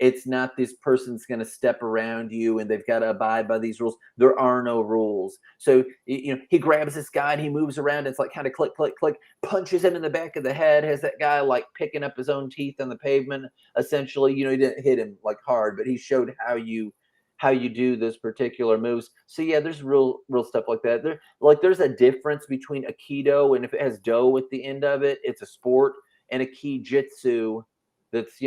It's not this person's going to step around you and they've got to abide by these rules. There are no rules. So, he grabs this guy and he moves around. It's like kind of click, click, click, punches him in the back of the head, has that guy like picking up his own teeth on the pavement. Essentially, he didn't hit him like hard, but he showed how you do those particular moves. So yeah, there's real stuff like that. There's a difference between Aikido, and if it has do at the end of it, it's a sport, and a Kijitsu that's,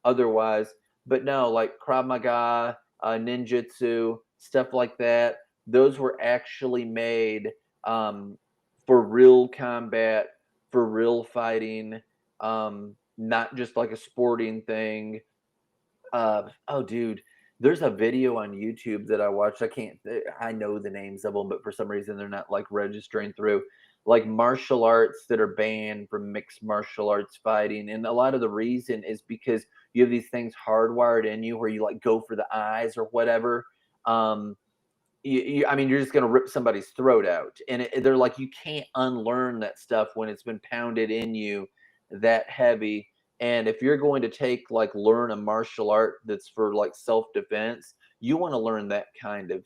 otherwise. But no, like Krav Maga, ninjutsu, stuff like that, those were actually made for real combat, for real fighting, not just like a sporting thing. Oh, dude, there's a video on YouTube that I watched. I know the names of them, but for some reason they're not like registering through, like martial arts that are banned from mixed martial arts fighting. And a lot of the reason is because you have these things hardwired in you where you like go for the eyes or whatever. You're just going to rip somebody's throat out. And they're like, you can't unlearn that stuff when it's been pounded in you that heavy. And if you're going to learn a martial art that's for like self-defense, you want to learn that kind of,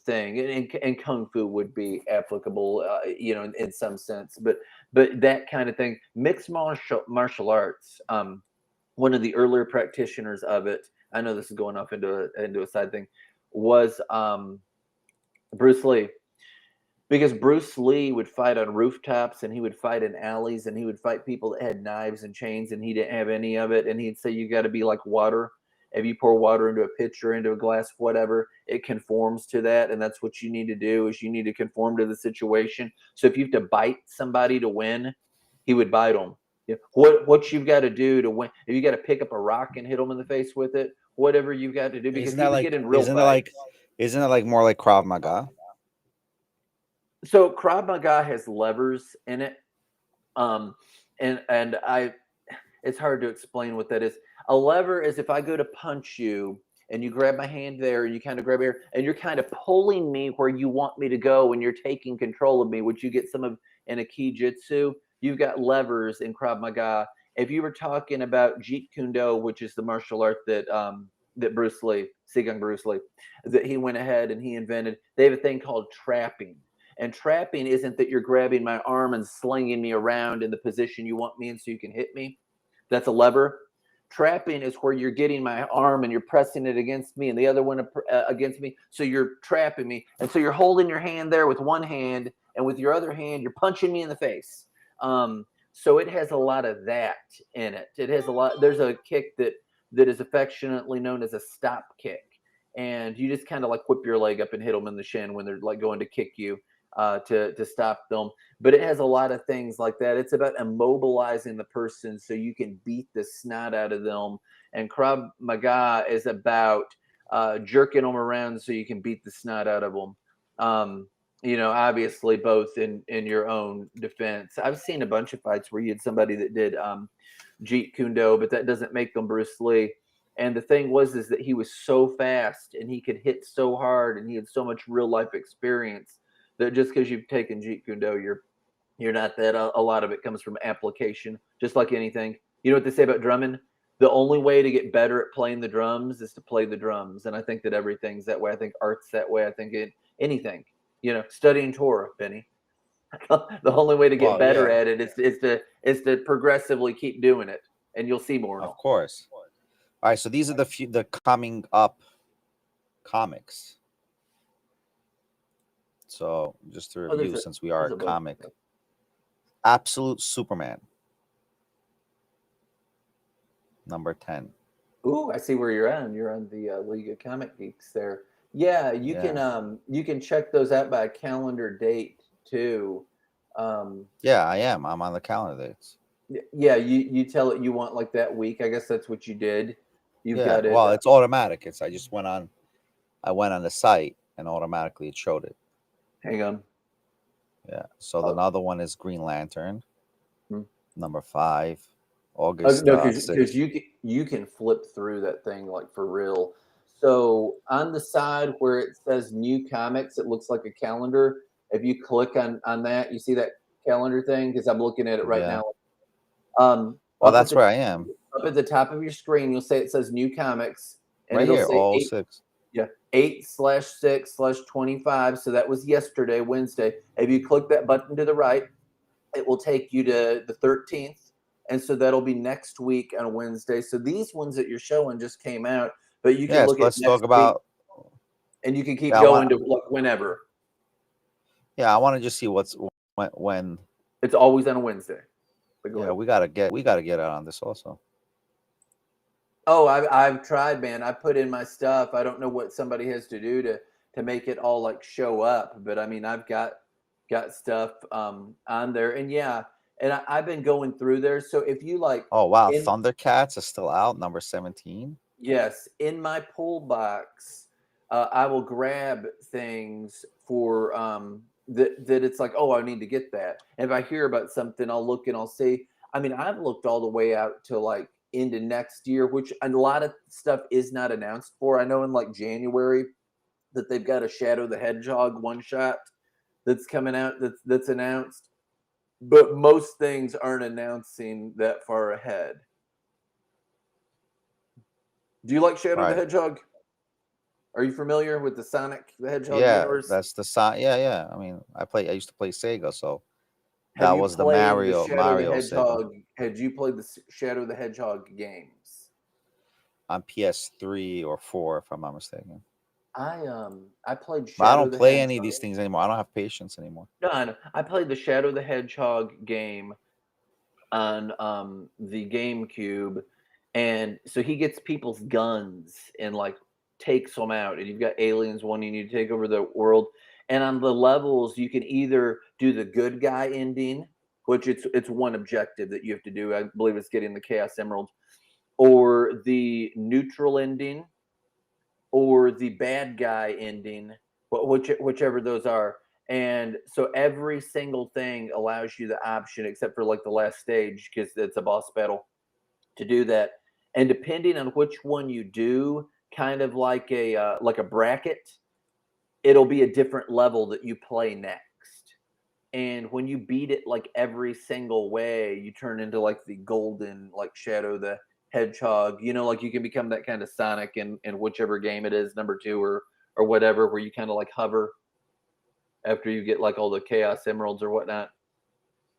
thing. And Kung Fu would be applicable, in some sense, but that kind of thing, mixed martial arts. One of the earlier practitioners of it, I know this is going off into a side thing, was Bruce Lee. Because Bruce Lee would fight on rooftops, and he would fight in alleys, and he would fight people that had knives and chains, and he didn't have any of it. And he'd say, you got to be like water. If you pour water into a pitcher, into a glass, whatever, it conforms to that. And that's what you need to do, is you need to conform to the situation. So if you have to bite somebody to win, he would bite them. What you've got to do to win, if you got to pick up a rock and hit them in the face with it, whatever you've got to do, because he would get in real fights. Isn't it like more like Krav Maga? So Krav Maga has levers in it, it's hard to explain what that is. A lever is if I go to punch you and you grab my hand there and you kind of grab here and you're kind of pulling me where you want me to go and you're taking control of me, which you get some of in a Kijitsu. You've got levers in Krav Maga. If you were talking about Jeet Kune Do, which is the martial art that Bruce Lee, Sigung Bruce Lee, that he went ahead and he invented, they have a thing called trapping. And trapping isn't that you're grabbing my arm and slinging me around in the position you want me in so you can hit me. That's a lever. Trapping is where you're getting my arm and you're pressing it against me and the other one against me. So you're trapping me. And so you're holding your hand there with one hand, and with your other hand, you're punching me in the face. So it has a lot of that in it. It has a lot. There's a kick that is affectionately known as a stop kick. And you just kind of like whip your leg up and hit them in the shin when they're like going to kick you. To stop them. But it has a lot of things like that. It's about immobilizing the person so you can beat the snot out of them. And Krav Maga is about jerking them around so you can beat the snot out of them. Obviously both in your own defense. I've seen a bunch of fights where you had somebody that did Jeet Kune Do, but that doesn't make them Bruce Lee. And the thing is that he was so fast and he could hit so hard and he had so much real life experience that just because you've taken Jeet Kune Do, you're not that. A lot of it comes from application, just like anything. You know what they say about drumming? The only way to get better at playing the drums is to play the drums. And I think that everything's that way. I think art's that way. I think anything, studying Torah, Benny. The only way to get better at it is to progressively keep doing it, and you'll see more. Of course. All right, so these are the coming up comics. So just to review, since we are a comic, Absolute Superman, number 10. Ooh, I see where you're on. You're on the League of Comic Geeks there. Yeah, you can check those out by calendar date too. Yeah, I am. I'm on the calendar dates. Yeah, you tell it you want like that week. I guess that's what you did. You've got it. Well, it's automatic. I just went on the site and automatically it showed it. Hang on. Yeah. So the other one is Green Lantern, number 5, August. No, because you can flip through that thing like for real. So on the side where it says new comics, it looks like a calendar. If you click on that, you see that calendar thing, because I'm looking at it right now. Oh, that's where I am. Up at the top of your screen, you'll say it says new comics, and Right it'll here, say all 8. 6. Yeah, 8/6/25. So that was yesterday, Wednesday. If you click that button to the right, it will take you to the 13th. And so that'll be next week on Wednesday. So these ones that you're showing just came out, but you can Yes, look at let's talk next week about. and you can keep Yeah, I going want. to like whenever. Yeah, I want to just see what's when. It's always on a Wednesday. But go Yeah, ahead. we gotta get out on this also. Oh, I've tried, man. I put in my stuff. I don't know what somebody has to do to make it all like show up, but I mean, I've got stuff on there, and yeah, and I've been going through there. So if you like, Oh wow, in Thundercats is still out, number 17. yes, in my pull box, I will grab things for that it's like, oh, I need to get that. And if I hear about something, I'll look and I'll see. I mean, I've looked all the way out to like into next year, which a lot of stuff is not announced for. I know in like January that they've got a Shadow the Hedgehog one shot that's coming out that's announced, but most things aren't announcing that far ahead. Do you like Shadow the Right. Hedgehog? Are you familiar with the Sonic the Hedgehog Yeah, universe? that's the sign. Yeah, yeah. I mean, I used to play Sega, so Have that you was the played the Shadow the Mario Sega Hedgehog? Had you played the Shadow the Hedgehog games? on PS3 or 4, if I'm not mistaken. I played But I Shadow don't the play any of Hedgehog. these things anymore. I don't have patience anymore. No, I know. I played the Shadow the Hedgehog game on the GameCube, and so he gets people's guns and like takes them out, and you've got aliens wanting you to take over the world. And on the levels, you can either do the good guy ending, which it's one objective that you have to do. I believe it's getting the Chaos Emerald, or the neutral ending, or the bad guy ending, whichever those are. And so every single thing allows you the option, except for like the last stage, because it's a boss battle, to do that. And depending on which one you do, kind of like a bracket, it'll be a different level that you play next. And when you beat it like every single way, you turn into like the golden, like Shadow the Hedgehog. You know, like you can become that kind of Sonic in whichever game it is, number 2 or whatever, where you kind of like hover after you get like all the Chaos Emeralds or whatnot.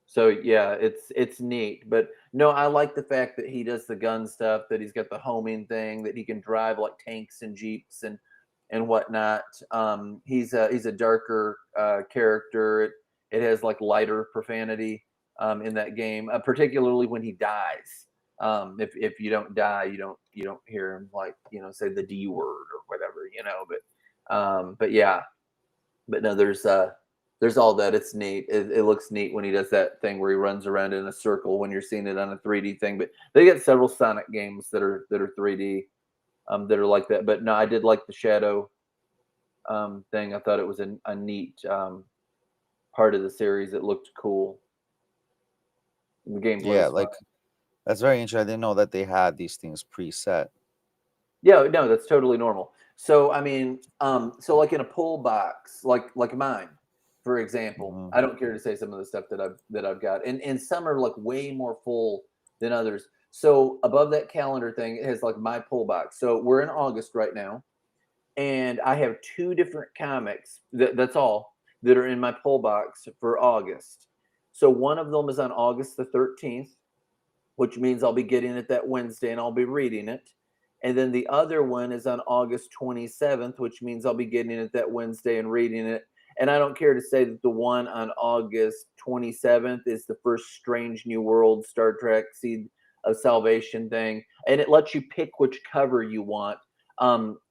So yeah, it's neat. But no, I like the fact that he does the gun stuff, that he's got the homing thing, that he can drive like tanks and jeeps and whatnot. He's a darker character. It has like lighter profanity in that game, particularly when he dies. If you don't die, you don't hear him like say the D word or whatever, but yeah, but no, there's all that. It's neat. It looks neat when he does that thing where he runs around in a circle when you're seeing it on a 3D thing. But they get several Sonic games that are 3D that are like that. But no, I did like the Shadow thing. I thought it was a neat part of the series. It looked cool. The gameplay Yeah, was fun. like that's very interesting. I didn't know that they had these things preset. Yeah, no, that's totally normal. So I mean, so like in a pull box, like mine, for example, Hmm. I don't care to say some of the stuff that I've got, and some are like way more full than others. So above that calendar thing, it has like my pull box. So we're in August right now, and I have 2 different comics. That's all that are in my pull box for August. So one of them is on August the 13th, which means I'll be getting it that Wednesday and I'll be reading it. And then the other one is on August 27th, which means I'll be getting it that Wednesday and reading it. And I don't care to say that the one on August 27th is the first Strange New World Star Trek Seed of Salvation thing. And it lets you pick which cover you want.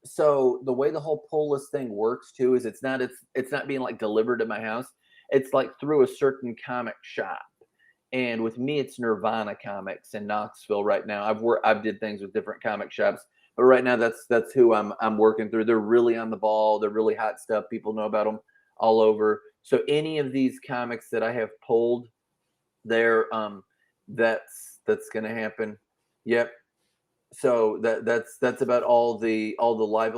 So the way the whole pull list thing works too is it's not being like delivered to my house. It's like through a certain comic shop. And with me, it's Nirvana Comics in Knoxville right now. I've did things with different comic shops, but right now that's who I'm working through. They're really on the ball. They're really hot stuff. People know about them all over. So any of these comics that I have pulled, they're that's gonna happen. Yep. So that's about all the live.